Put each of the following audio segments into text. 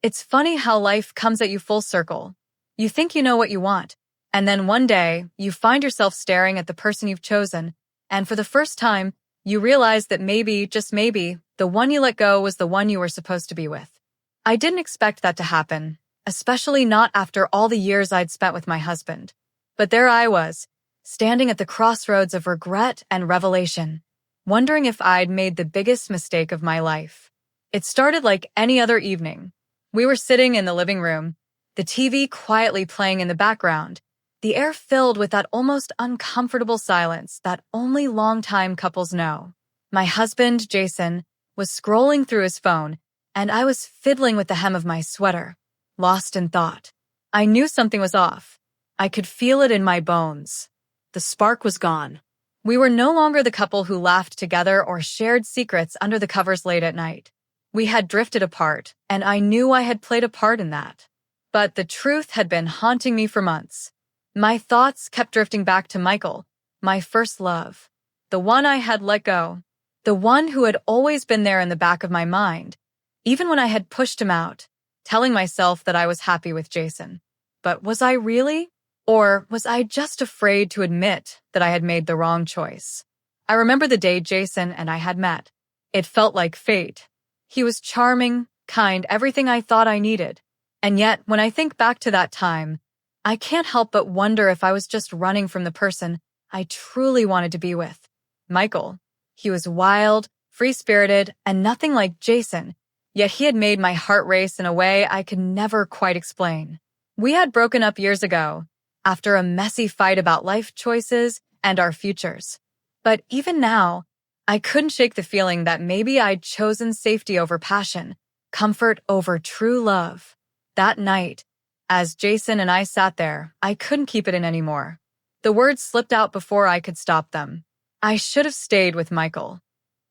It's funny how life comes at you full circle. You think you know what you want, and then one day, you find yourself staring at the person you've chosen, and for the first time, you realize that maybe, just maybe, the one you let go was the one you were supposed to be with. I didn't expect that to happen, especially not after all the years I'd spent with my husband. But there I was, standing at the crossroads of regret and revelation, wondering if I'd made the biggest mistake of my life. It started like any other evening. We were sitting in the living room, the TV quietly playing in the background, the air filled with that almost uncomfortable silence that only longtime couples know. My husband, Jason, was scrolling through his phone, and I was fiddling with the hem of my sweater, lost in thought. I knew something was off. I could feel it in my bones. The spark was gone. We were no longer the couple who laughed together or shared secrets under the covers late at night. We had drifted apart, and I knew I had played a part in that. But the truth had been haunting me for months. My thoughts kept drifting back to Michael, my first love, the one I had let go, the one who had always been there in the back of my mind, even when I had pushed him out, telling myself that I was happy with Jason. But was I really? Or was I just afraid to admit that I had made the wrong choice? I remember the day Jason and I had met. It felt like fate. He was charming, kind, everything I thought I needed. And yet, when I think back to that time, I can't help but wonder if I was just running from the person I truly wanted to be with. Michael. He was wild, free-spirited, and nothing like Jason, yet he had made my heart race in a way I could never quite explain. We had broken up years ago, after a messy fight about life choices and our futures. But even now, I couldn't shake the feeling that maybe I'd chosen safety over passion, comfort over true love. That night, as Jason and I sat there, I couldn't keep it in anymore. The words slipped out before I could stop them. I should have stayed with Michael.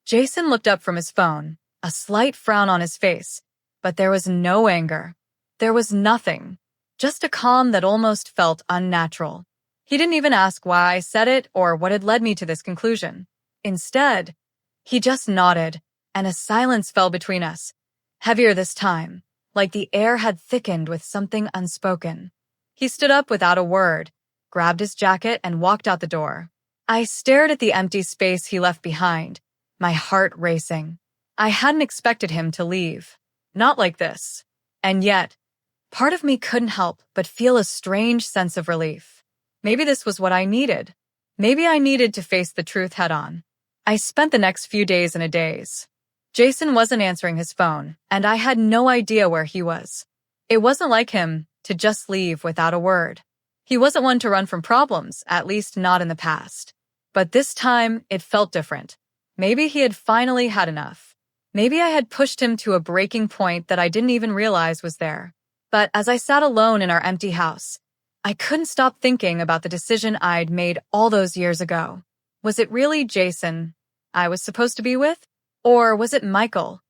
Jason looked up from his phone, a slight frown on his face, but there was no anger. There was nothing, just a calm that almost felt unnatural. He didn't even ask why I said it or what had led me to this conclusion. Instead, he just nodded, and a silence fell between us, heavier this time, like the air had thickened with something unspoken. He stood up without a word, grabbed his jacket, and walked out the door. I stared at the empty space he left behind, my heart racing. I hadn't expected him to leave. Not like this. And yet, part of me couldn't help but feel a strange sense of relief. Maybe this was what I needed. Maybe I needed to face the truth head-on. I spent the next few days in a daze. Jason wasn't answering his phone, and I had no idea where he was. It wasn't like him to just leave without a word. He wasn't one to run from problems, at least not in the past. But this time, it felt different. Maybe he had finally had enough. Maybe I had pushed him to a breaking point that I didn't even realize was there. But as I sat alone in our empty house, I couldn't stop thinking about the decision I'd made all those years ago. Was it really Jason I was supposed to be with? Or was it Michael,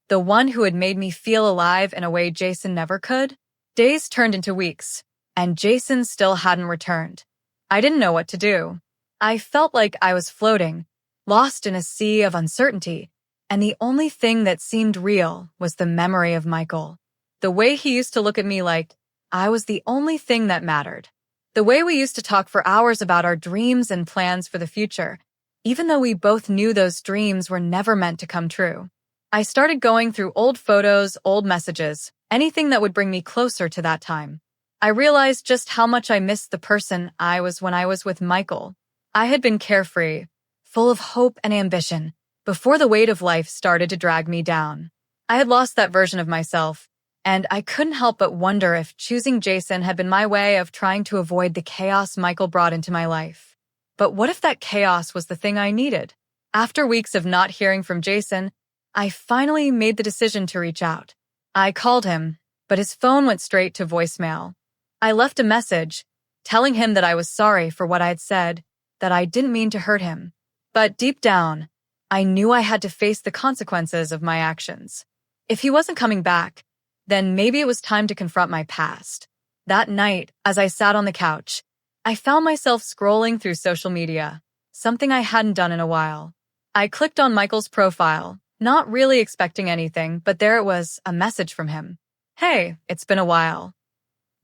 the one who had made me feel alive in a way Jason never could? Days turned into weeks, and Jason still hadn't returned. I didn't know what to do. I felt like I was floating, lost in a sea of uncertainty, and the only thing that seemed real was the memory of Michael. The way he used to look at me like I was the only thing that mattered. The way we used to talk for hours about our dreams and plans for the future, even though we both knew those dreams were never meant to come true. I started going through old photos, old messages, anything that would bring me closer to that time. I realized just how much I missed the person I was when I was with Michael. I had been carefree, full of hope and ambition, before the weight of life started to drag me down. I had lost that version of myself, and I couldn't help but wonder if choosing Jason had been my way of trying to avoid the chaos Michael brought into my life. But what if that chaos was the thing I needed? After weeks of not hearing from Jason, I finally made the decision to reach out. I called him, but his phone went straight to voicemail. I left a message, telling him that I was sorry for what I had said, that I didn't mean to hurt him. But deep down, I knew I had to face the consequences of my actions. If he wasn't coming back, then maybe it was time to confront my past. That night, as I sat on the couch, I found myself scrolling through social media, something I hadn't done in a while. I clicked on Michael's profile, not really expecting anything, but there it was, a message from him. Hey, it's been a while.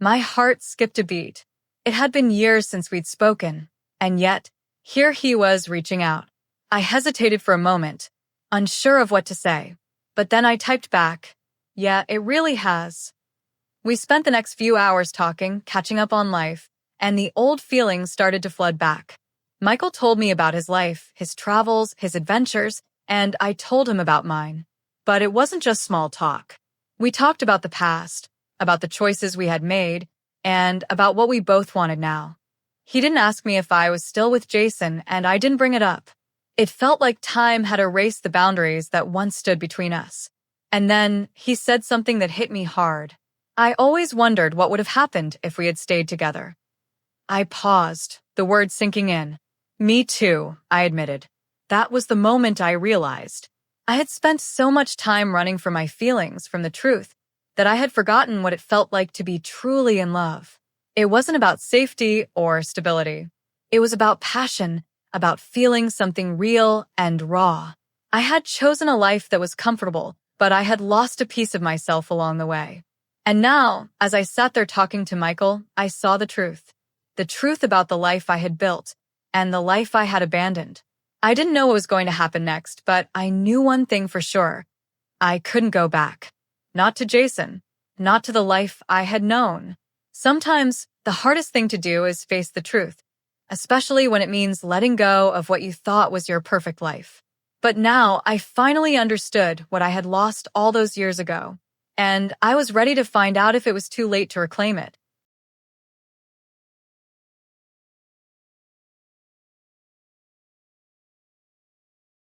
My heart skipped a beat. It had been years since we'd spoken, and yet, here he was reaching out. I hesitated for a moment, unsure of what to say, but then I typed back, yeah, it really has. We spent the next few hours talking, catching up on life, and the old feelings started to flood back. Michael told me about his life, his travels, his adventures, and I told him about mine. But it wasn't just small talk. We talked about the past, about the choices we had made, and about what we both wanted now. He didn't ask me if I was still with Jason, and I didn't bring it up. It felt like time had erased the boundaries that once stood between us. And then he said something that hit me hard. I always wondered what would have happened if we had stayed together. I paused, the words sinking in. Me too, I admitted. That was the moment I realized. I had spent so much time running from my feelings, from the truth, that I had forgotten what it felt like to be truly in love. It wasn't about safety or stability. It was about passion, about feeling something real and raw. I had chosen a life that was comfortable, but I had lost a piece of myself along the way. And now, as I sat there talking to Michael, I saw the truth. The truth about the life I had built and the life I had abandoned. I didn't know what was going to happen next, but I knew one thing for sure. I couldn't go back. Not to Jason. Not to the life I had known. Sometimes, the hardest thing to do is face the truth, especially when it means letting go of what you thought was your perfect life. But now, I finally understood what I had lost all those years ago, and I was ready to find out if it was too late to reclaim it.